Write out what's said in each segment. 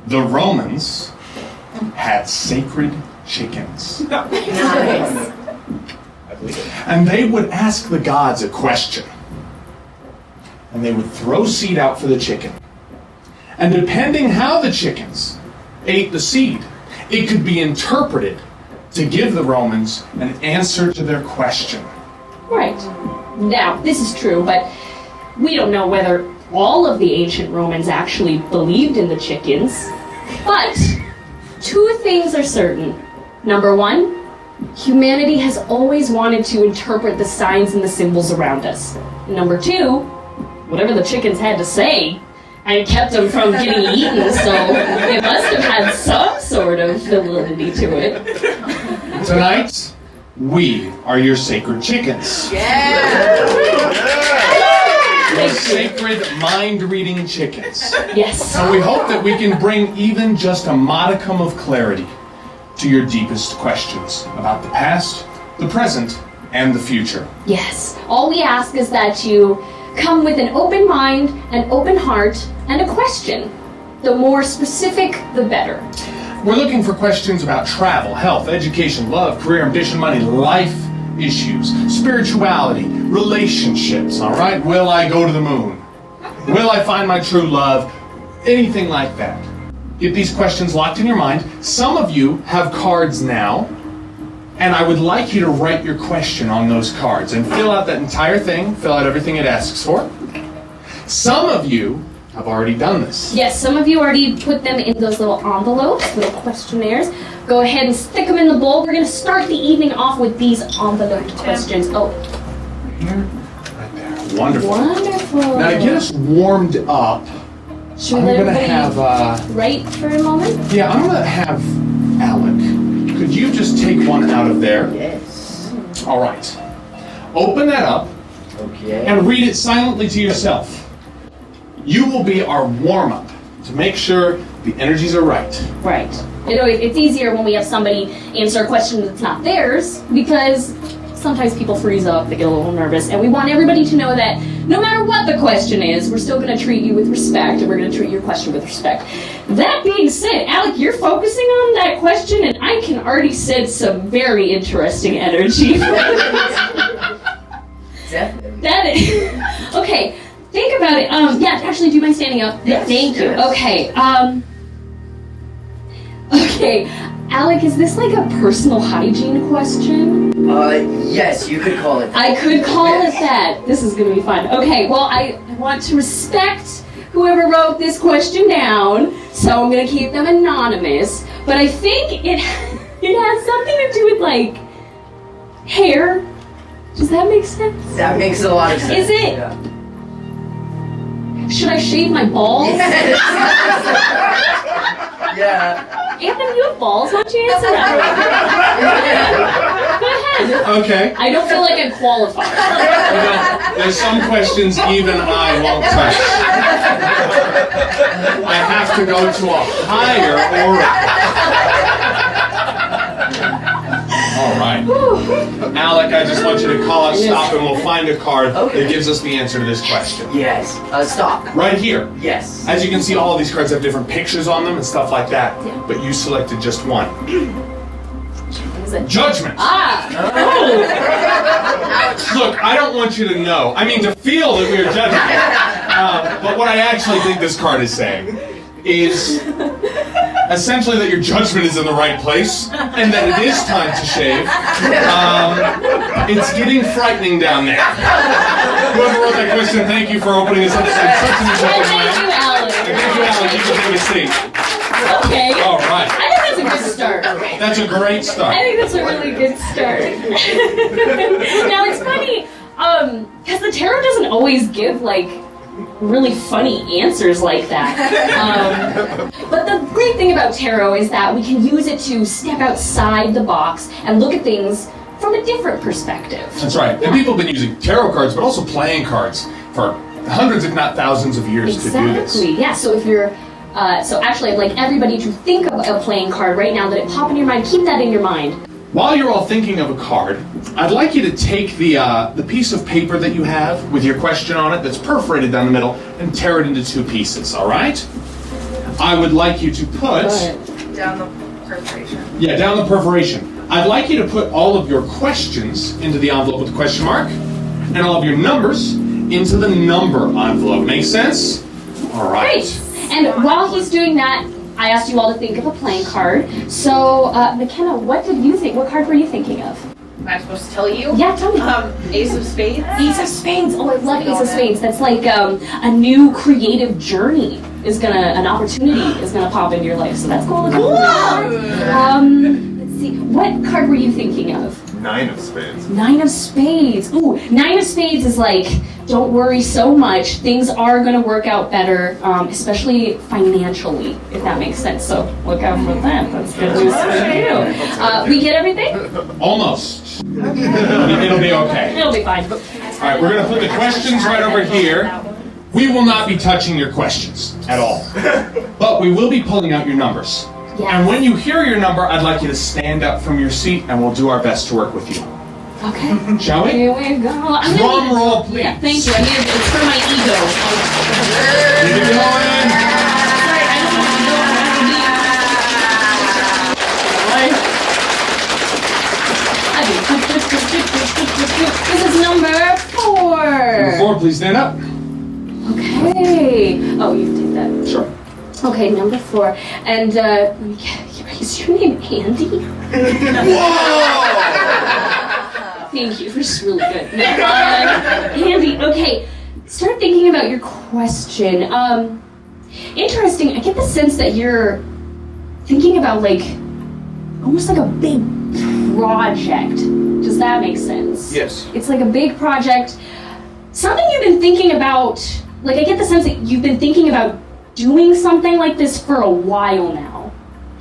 The Romans had sacred chickens. Nice. And they would ask the gods a question. And they would throw seed out for the chicken. And depending how the chickens ate the seed, it could be interpreted to give the Romans an answer to their question. Right. Now, this is true, but we don't know whether all of the ancient Romans actually believed in the chickens. But two things are certain. Number one, humanity has always wanted to interpret the signs and the symbols around us. Number two, whatever the chickens had to say, and kept them from getting eaten, so it must have had some sort of validity to it. Tonight, we are your sacred chickens. Your sacred mind-reading chickens. Yes. And we hope that we can bring even just a modicum of clarity to your deepest questions about the past, the present, and the future. Yes. All we ask is that you come with an open mind, an open heart, and a question. The more specific, the better. We're looking for questions about travel, health, education, love, career, ambition, money, life issues, spirituality, relationships, all right? Will I go to the moon? Will I find my true love? Anything like that. Get these questions locked in your mind. Some of you have cards now, and I would like you to write your question on those cards and fill out that entire thing, fill out everything it asks for. Some of you have already done this. Yes, some of you already put them in those little envelopes, little questionnaires. Go ahead and stick them in the bowl. We're going to start the evening off with these enveloped questions. Oh. Here, right there. Wonderful. Wonderful. Now to get us warmed up, Should I'm we going to let have... write for a moment? Yeah, I'm going to have Alec. Could you just take one out of there? Yes. All right. Open that up Okay. and read it silently to yourself. You will be our warm-up to make sure the energies are right. Right. It's easier when we have somebody answer a question that's not theirs, because sometimes people freeze up, they get a little nervous, and we want everybody to know that no matter what the question is, we're still going to treat you with respect, and we're going to treat your question with respect. That being said, Alec, you're focusing on that question, and I can already sense some very interesting energy. Definitely. That is... Okay, think about it. Yeah, actually, do you mind standing up? Yes, Thank you. yes. Okay, Okay, Alec, is this like a personal hygiene question? Yes, you could call it that. I could call Yes. it that. This is going to be fun. Okay, well, I want to respect whoever wrote this question down, so I'm going to keep them anonymous. But I think it has something to do with, like, hair. Does that make sense? That makes a lot of sense. Is it? Yeah. Should I shave my balls? Yeah. Anthem, you have balls. Why don't you answer that? Go ahead. Okay. I don't feel like I'm qualified. You know, there's some questions even I won't touch. I have to go to a higher oracle. All right. Alec, I just want you to call out stop and we'll find a card Okay. that gives us the answer to this question. Yes. Stop. Right here. Yes. As you can see, all of these cards have different pictures on them and stuff like that. Yeah. But you selected just one. What is it? Judgment. Ah! Look, I don't want you to know. I mean, to feel that we are judging you. But what I actually think this card is saying is essentially that your judgment is in the right place and that it is time to shave. It's getting frightening down there. Whoever wrote that question, thank you for opening us up to such an Well, important thank you, way. Alec. Thank you, Alan. You can take a seat. Okay. All right. I think that's a good start. That's a great start. I think that's a really good start. Now, it's funny, because the tarot doesn't always give, like, really funny answers like that. But the great thing about tarot is that we can use it to step outside the box and look at things from a different perspective. That's right. And people have been using tarot cards, but also playing cards for hundreds, if not thousands of years to do this. Exactly. Yeah. So if you're, so actually, I'd like everybody to think of a playing card right now. Let it pop in your mind. Keep that in your mind. While you're all thinking of a card, I'd like you to take the piece of paper that you have with your question on it that's perforated down the middle and tear it into two pieces, all right? I would like you to put... Down the perforation. Yeah, down the perforation. I'd like you to put all of your questions into the envelope with a question mark, and all of your numbers into the number envelope. Make sense? All right. Great. And while he's doing that, I asked you all to think of a playing card. So, McKenna, what did you think? What card were you thinking of? Am I supposed to tell you? Yeah, tell me. Ace of Spades. Ace of Spades. Oh, I love Ace of Spades. That's like a new creative journey an opportunity is gonna pop into your life. So that's cool. Let's see. What card were you thinking of? 9 of Spades. 9 of Spades. Ooh, 9 of Spades is like, don't worry so much. Things are gonna work out better, especially financially, if that makes sense. So look out for that. That's good news for you. We get everything? Almost. It'll be okay. It'll be fine. All right, we're going to put the questions right over here. We will not be touching your questions at all. But we will be pulling out your numbers. Yes. And when you hear your number, I'd like you to stand up from your seat and we'll do our best to work with you. Okay. Shall we? Here we go. Drum roll, please. Yeah, thank you. It's for my ego. Keep it going. This is number 4. Number 4, please stand up. Okay. Oh, you did that. Sure. Okay, number 4. And is your name Andy? Thank you. This is really good. Andy, okay. Start thinking about your question. Interesting. I get the sense that you're thinking about almost like a big project. Does that make sense? Yes. It's like a big project. Something you've been thinking about, I get the sense that you've been thinking about doing something like this for a while now.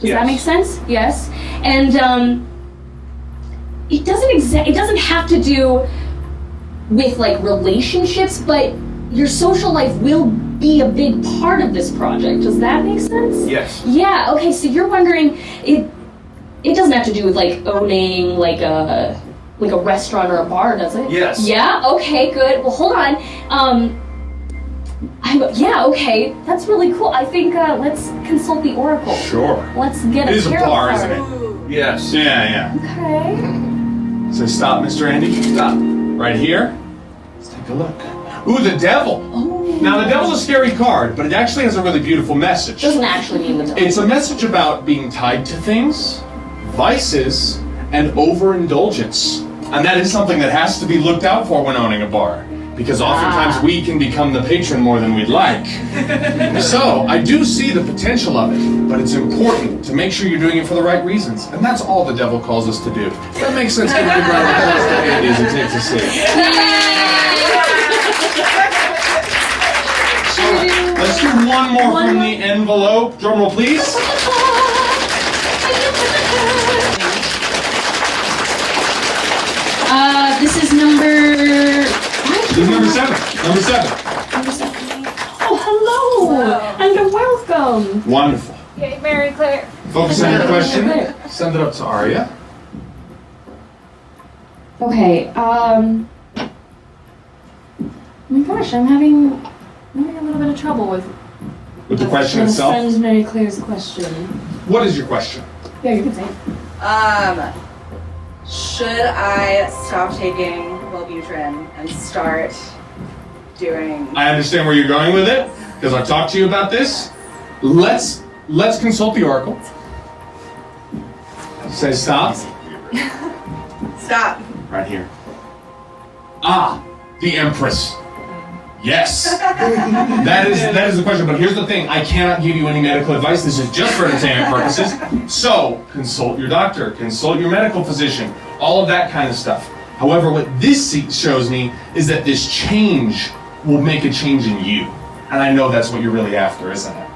Does that make sense? Yes. And it doesn't have to do with relationships, but your social life will be a big part of this project. Does that make sense? Yes. Yeah, okay, so you're wondering, it doesn't have to do with owning a restaurant or a bar, does it? Yes. Yeah, okay, good. Well, hold on. Yeah, okay, that's really cool. I think let's consult the oracle. Sure. Let's get It a is a tarot bar, card. isn't it? Yes. Yeah. Okay. So stop, Mr. Andy. Stop. Right here. Let's take a look. Ooh, the devil. Oh. Now, the devil's a scary card, but it actually has a really beautiful message. Doesn't actually mean the devil. It's a message about being tied to things, vices, and overindulgence. And that is something that has to be looked out for when owning a bar, because oftentimes we can become the patron more than we'd like. So, I do see the potential of it, but it's important to make sure you're doing it for the right reasons. And that's all the devil calls us to do. That makes sense. Give a big round of applause to Andy as he takes a seat. Let's do one more from the envelope. Drum roll, please. This is number... This is number 7. Number 7. Oh, hello! And welcome! Wonderful. Yay, Mary Claire. Focus on your question. Send it up to Aria. Okay, oh my gosh, I'm having a little bit of trouble with With the question my itself. friend Mary Claire's question. What is your question? Yeah, you can say it. Should I stop taking Wellbutrin and start doing... I understand where you're going with it, because I've talked to you about this. Let's consult the oracle. Say stop. Stop. Right here. Ah, the Empress. Yes. That is the question, but here's the thing. I cannot give you any medical advice. This is just for entertainment purposes. So, consult your doctor, consult your medical physician, all of that kind of stuff. However, what this shows me is that this change will make a change in you. And I know that's what you're really after, isn't it?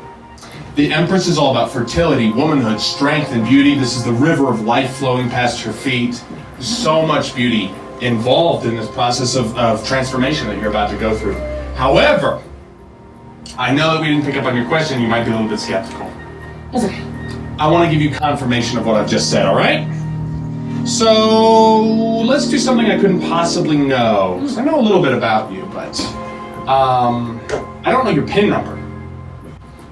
The Empress is all about fertility, womanhood, strength, and beauty. This is the river of life flowing past your feet. There's so much beauty involved in this process of transformation that you're about to go through. However, I know that we didn't pick up on your question. You might be a little bit skeptical. That's okay. I want to give you confirmation of what I've just said, all right? So, let's do something I couldn't possibly know. 'Cause I know a little bit about you, but I don't know your PIN number.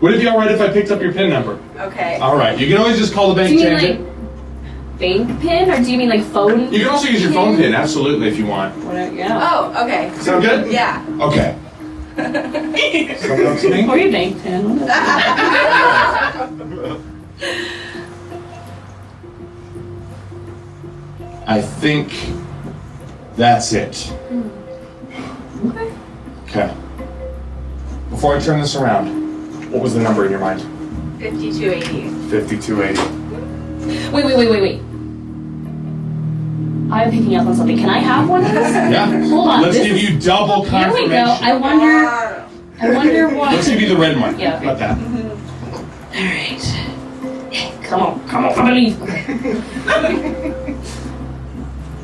Would it be alright if I picked up your PIN number? Okay. Alright, you can always just call the bank, Do you mean change like bank pin, or do you mean like phone? it. You can also use your phone PIN, absolutely, if you want. Whatever, yeah. Oh, okay. Sound good? Yeah. Okay. Someone else think? Or your bank pin. I think that's it. Okay. Okay. Before I turn this around, what was the number in your mind? 5280. 5280. Wait. I'm picking up on something. Can I have one of those? Yeah. Hold on. Let's this give is- you double Here we confirmation. go. I wonder what. Let's give you the red one. Yeah, How about that? Alright. Come on, believe.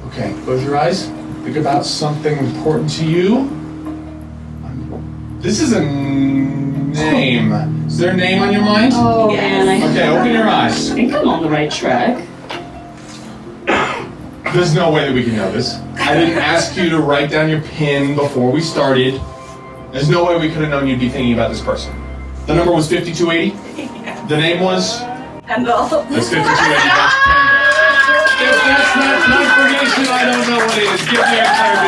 Okay, close your eyes. Think about something important to you. This is a name. Is there a name on your mind? Oh Yes. man, I Okay, open your eyes. think I'm on the right track. There's no way that we can know this. I didn't ask you to write down your PIN before we started. There's no way we could have known you'd be thinking about this person. The number was 5280? The name was? Kendall. That's 5280. That's Kendall. If that's not confirmation, I don't know what is. Give me a card.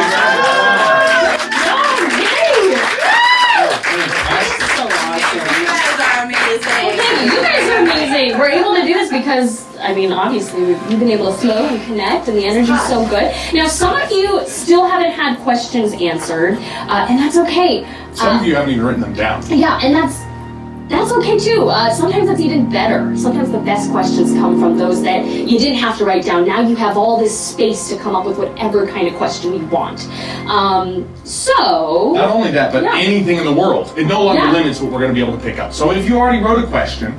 So awesome. You guys are amazing. You guys are amazing. We're able to do this because, I mean, obviously we've been able to flow and connect, and the energy's so good. Now, some of you still haven't had questions answered, and that's okay. Some of you haven't even written them down. Yeah, and that's okay too. Sometimes that's even better. Sometimes the best questions come from those that you didn't have to write down. Now you have all this space to come up with whatever kind of question you want. So. Not only that, but Yeah. anything in the world. It no longer Yeah. limits what we're going to be able to pick up. So if you already wrote a question,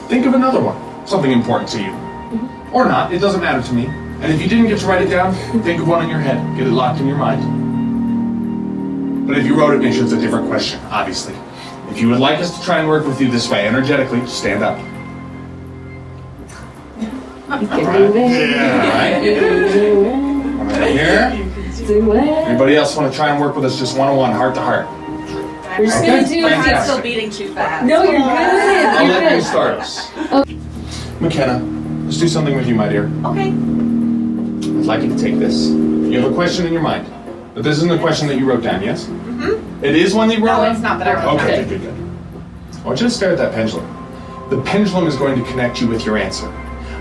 think of another one. Something important to you. Mm-hmm. Or not, it doesn't matter to me. And if you didn't get to write it down, think of one in your head. Get it locked in your mind. But if you wrote it, make sure it's a different question, obviously. If you would like us to try and work with you this way, energetically, stand up. You can do it. Yeah, right? One right here. Do it. Anybody else want to try and work with us just one-on-one, heart to heart? We're just Okay, gonna do I'm fantastic. still beating too fast. No, you're good. I'll You're let you good. start us. McKenna, let's do something with you, my dear. Okay. I'd like you to take this. You have a question in your mind. But this isn't a question that you wrote down, yes? Mm-hmm. It is one that you wrote No, down? it's not that I wrote Okay, down. good. I want you to stare at that pendulum. The pendulum is going to connect you with your answer.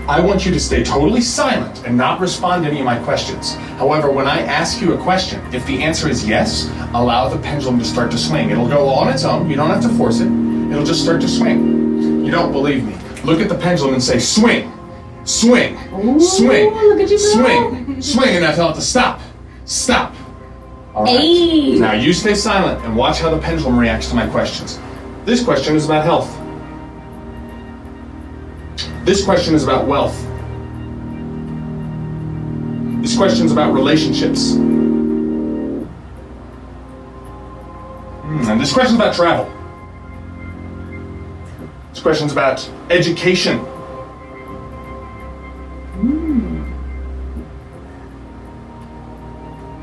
I want you to stay totally silent and not respond to any of my questions. However, when I ask you a question, if the answer is yes, allow the pendulum to start to swing. It'll go on its own. You don't have to force it. It'll just start to swing. You don't believe me. Look at the pendulum and say, swing, swing, Ooh, swing, look at you go. swing, swing, and I tell it to stop, stop. All right. Hey. Now you stay silent and watch how the pendulum reacts to my questions. This question is about health. This question is about wealth. This question is about relationships. And this question is about travel. This question is about education.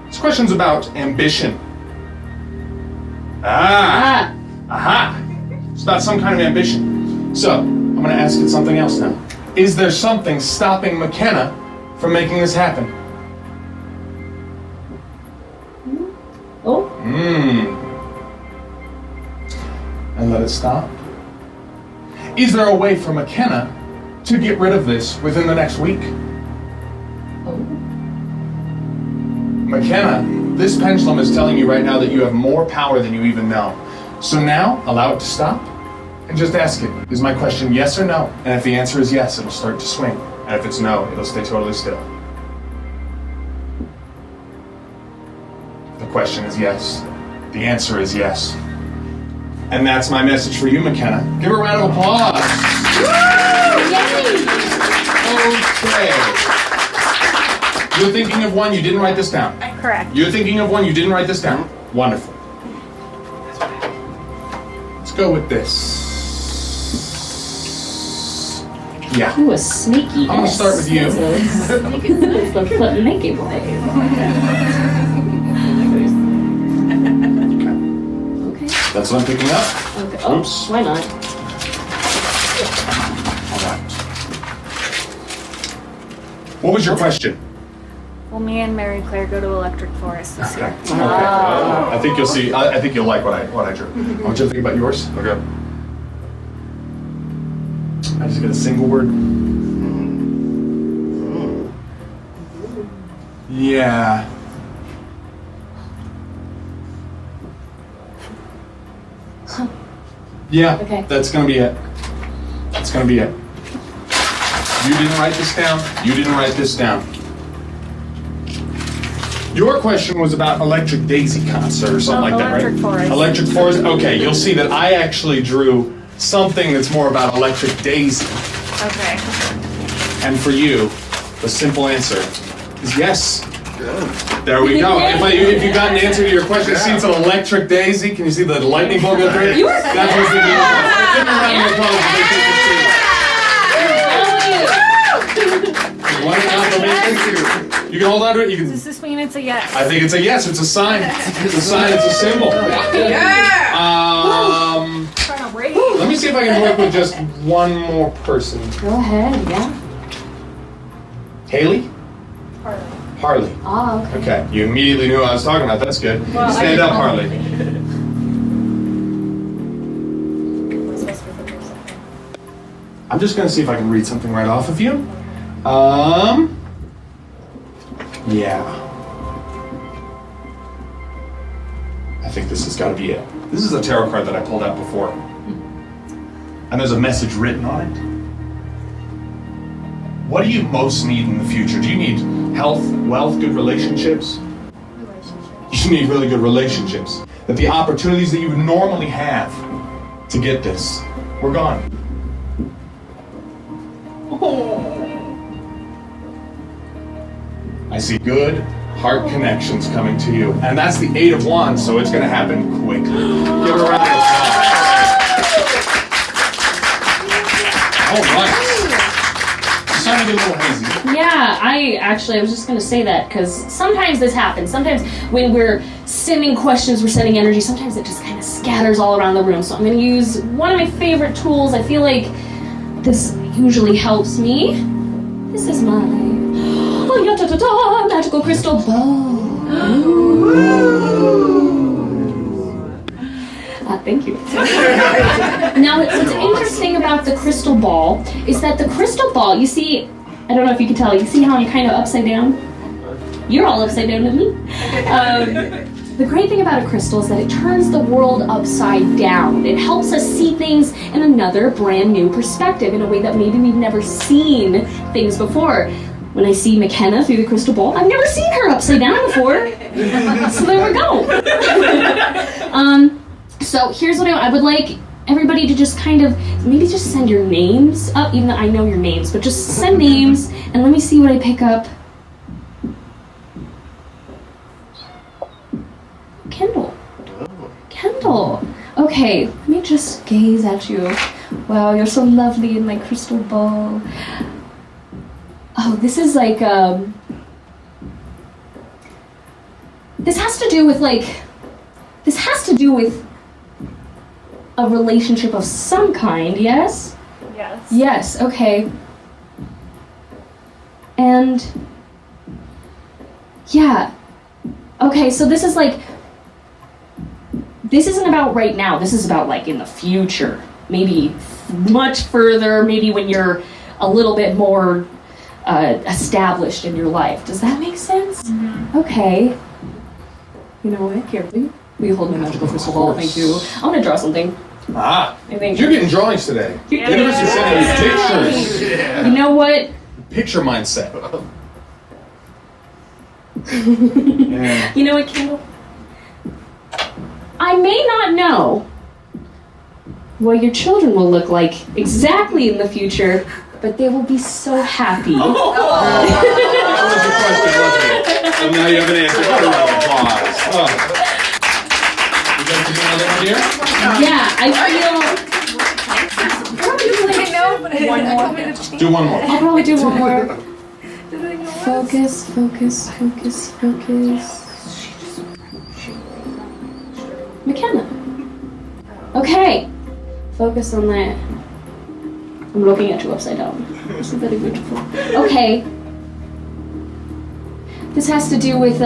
This question's about ambition. Ah. Aha! It's about some kind of ambition. So, I'm going to ask it something else now. Is there something stopping McKenna from making this happen? Oh. And let it stop. Is there a way for McKenna to get rid of this within the next week? McKenna, this pendulum is telling you right now that you have more power than you even know. So now, allow it to stop and just ask it, is my question yes or no? And if the answer is yes, it'll start to swing. And if it's no, it'll stay totally still. The question is yes. The answer is yes. And that's my message for you, McKenna. Give her a round of applause. Yay. Okay. You're thinking of one, you didn't write this down. Correct. You're thinking of one, you didn't write this down. Wonderful. Let's go with this. Yeah. You a sneaky. I'm gonna start with you. It's the foot naked boy. Okay. That's what I'm picking up. Okay. Oh, Oops. why not? All right. What was your question? Well, me and Mary Claire go to Electric Forest this year. Okay. I think you'll see. I think you'll like what I drew. I want you to think about yours. Okay. I just got a single word. Yeah. Yeah. Okay. That's gonna be it. That's gonna be it. You didn't write this down. You didn't write this down. Your question was about Electric Daisy concert or something like that, right? Electric Forest. Electric Forest. Okay, you'll see that I actually drew something that's more about Electric Daisy. Okay. And for you, the simple answer is yes. There we go. If you got an answer to your question, see it's an Electric Daisy. Can you see the lightning bolt go through it? You were That's what's in your Give me a round of applause if they take your seat. One confirmation. You can hold on to it. You can. Does this mean it's a yes? I think it's a yes. It's a sign. It's a sign. It's a symbol. Trying to rate. Let me see if I can work with just one more person. Go ahead, yeah. Haley? Harley. Ah, okay. Okay. You immediately knew what I was talking about. That's good. Well, Stand up, Harley. I'm just going to see if I can read something right off of you. Yeah. I think this has got to be it. This is a tarot card that I pulled out before. And there's a message written on it. What do you most need in the future? Do you need health, wealth, good relationships? You need really good relationships. That the opportunities that you would normally have to get this were gone. I see good heart connections coming to you. And that's the 8 of Wands, so it's going to happen quickly. Give her a round of applause. All right. It's starting to get a little hazy. Yeah, I was just going to say that because sometimes this happens. Sometimes when we're sending questions, we're sending energy, sometimes it just kind of scatters all around the room. So I'm going to use one of my favorite tools. I feel like this usually helps me. This is my magical crystal ball. Thank you. Now, what's interesting about the crystal ball is that the crystal ball, you see, I don't know if you can tell, you see how I'm kind of upside down? You're all upside down with me. The great thing about a crystal is that it turns the world upside down. It helps us see things in another brand new perspective, in a way that maybe we've never seen things before. When I see McKenna through the crystal ball, I've never seen her upside down before. So there we go. So here's what I would like everybody to just kind of, maybe just send your names up, even though I know your names, but just send names, and let me see what I pick up. Kendall. Okay, let me just gaze at you. Wow, you're so lovely in my crystal ball. Oh, this is like, this has to do with a relationship of some kind, yes? Yes. Yes, okay. And, yeah. Okay, so this is like, this isn't about right now, this is about like in the future. Maybe much further, maybe when you're a little bit more established in your life. Does that make sense? Mm-hmm. Okay. You know what? Here, will you hold my magical crystal ball? Thank you. I want to draw something. Ah, I think you're getting drawings today. The universe is sending you pictures. Yeah. You know what? Picture mindset. Yeah. You know what, Kendall? I may not know what your children will look like exactly in the future, but they will be so happy. That was your question, wasn't it? And now you have an answer. What a round of applause. Oh. Would you like to do another one here? Yeah, I feel. One more. Do one more. I'll probably do one more. Focus, focus, focus, focus. McKenna. Okay. Focus on that. I'm looking at you upside down. It's very beautiful. Okay. This has to do with,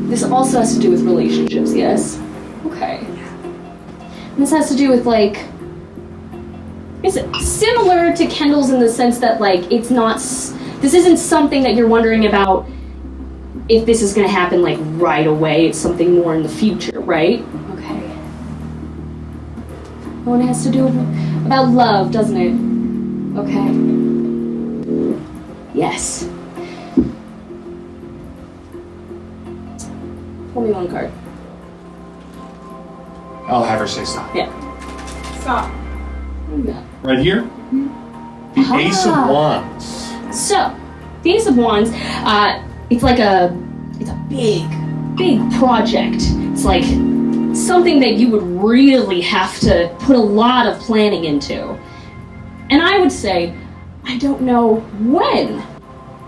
this also has to do with relationships, yes? Okay. This has to do with, like, it's similar to Kendall's in the sense that, like, it's not, this isn't something that you're wondering about if this is gonna happen, like, right away. It's something more in the future, right? Okay. One has to do about love, doesn't it? Okay. Yes. Pull me one card. I'll have her say stop. Yeah. Stop. Yeah. Right here? The Ace of Wands. So, the Ace of Wands, it's like it's a big project. It's like something that you would really have to put a lot of planning into. And I would say, I don't know when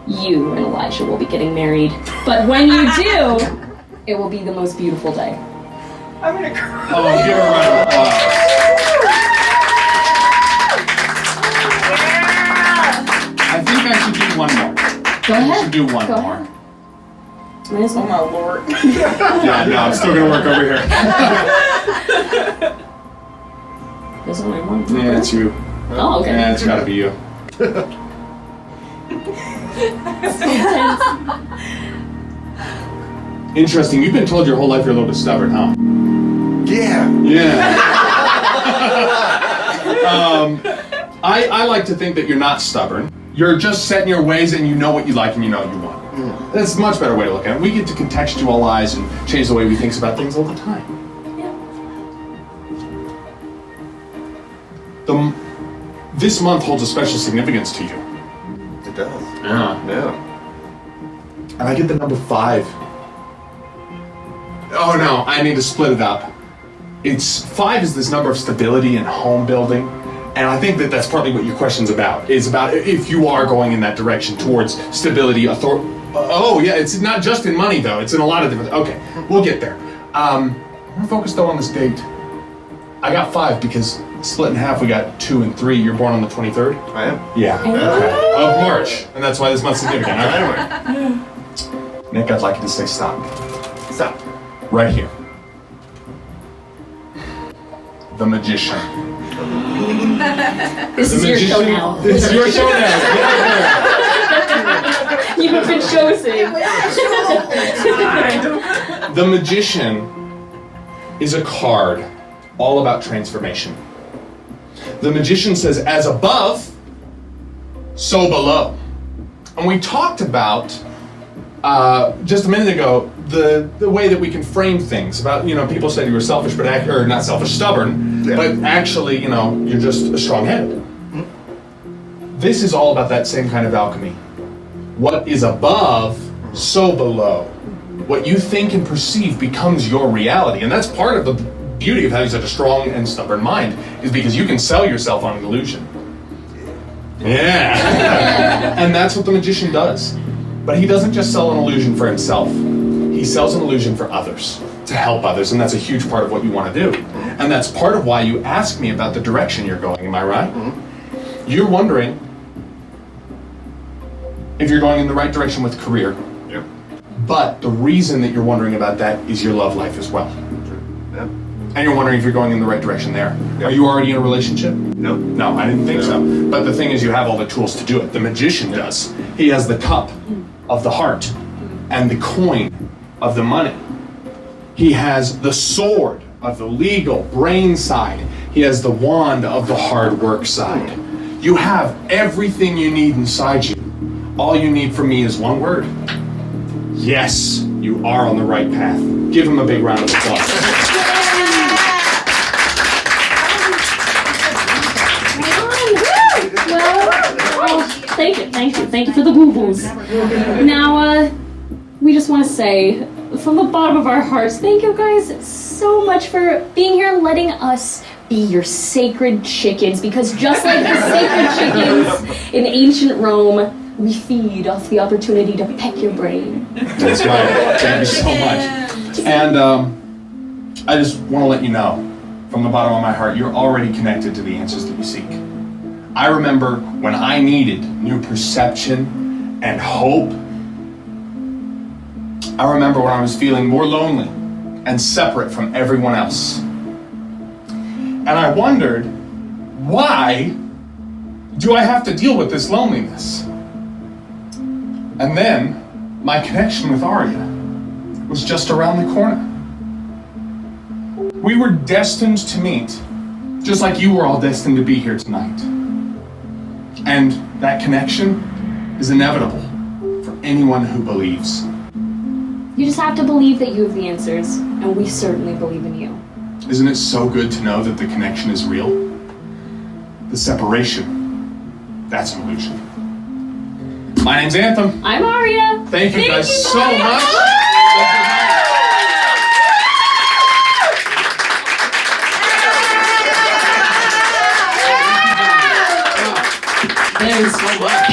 you and Elijah will be getting married, but when you do, it will be the most beautiful day. I'm gonna cry. Oh, give her a round of applause. I think I should do one more. Go I ahead. should do one Go more. ahead. Might as Oh well. my lord. Yeah, no, I'm still gonna work over here. There's only one. Yeah, it's you. Oh, okay. Yeah, it's gotta be you. Interesting. You've been told your whole life you're a little bit stubborn, huh? Yeah. Yeah. I like to think that you're not stubborn. You're just set in your ways and you know what you like and you know what you want. That's a much better way to look at it. We get to contextualize and change the way we think about things all the time. This month holds a special significance to you. It does. Yeah. Yeah. And I get the number 5. Oh no, I need to split it up. 5 is this number of stability and home building. And I think that that's partly what your question's about. Is about if you are going in that direction towards stability, authority. Oh yeah, it's not just in money though. It's in a lot of different. Okay, we'll get there. I'm gonna focus though on this date. I got 5 because split in half. We got 2 and 3. You're born on the 23rd. I am. Yeah. Okay. Of March, and that's why this month's significant. Okay. Nick, I'd like you to say stop. Stop. Right here. The Magician. This is your show now. This is your show now. You have been chosen. The Magician is a card all about transformation. The Magician says, as above, so below. And we talked about, just a minute ago, the way that we can frame things. About, people said you were selfish, or not selfish, stubborn, Yeah. but actually, you're just a strong-headed. This is all about that same kind of alchemy. What is above, so below. What you think and perceive becomes your reality. And that's part of the beauty of having such a strong and stubborn mind, is because you can sell yourself on an illusion. Yeah. And that's what the Magician does. But he doesn't just sell an illusion for himself. He sells an illusion for others, to help others, and that's a huge part of what you want to do. And that's part of why you ask me about the direction you're going, am I right? You're wondering if you're going in the right direction with career. Yep. But the reason that you're wondering about that is your love life as well. Yep. And you're wondering if you're going in the right direction there. Are you already in a relationship? No. No, I didn't think so. But the thing is, you have all the tools to do it. The Magician does. He has the cup of the heart and the coin of the money. He has the sword of the legal brain side. He has the wand of the hard work side. You have everything you need inside you. All you need from me is one word. Yes, you are on the right path. Give him a big round of applause. Well, thank you for the boo-boos. Now, we just want to say, from the bottom of our hearts, thank you guys so much for being here, letting us be your sacred chickens, because just like the sacred chickens in ancient Rome, we feed off the opportunity to peck your brain. That's right. Thank you so much. And I just want to let you know, from the bottom of my heart, you're already connected to the answers that you seek. I remember when I needed new perception and hope. I remember when I was feeling more lonely and separate from everyone else. And I wondered, why do I have to deal with this loneliness? And then my connection with Aria was just around the corner. We were destined to meet, just like you were all destined to be here tonight. And that connection is inevitable for anyone who believes. You just have to believe that you have the answers, and we certainly believe in you. Isn't it so good to know that the connection is real? The separation, that's an illusion. My name's Anthem. I'm Aria. Thank you guys so much. much. Thanks so much.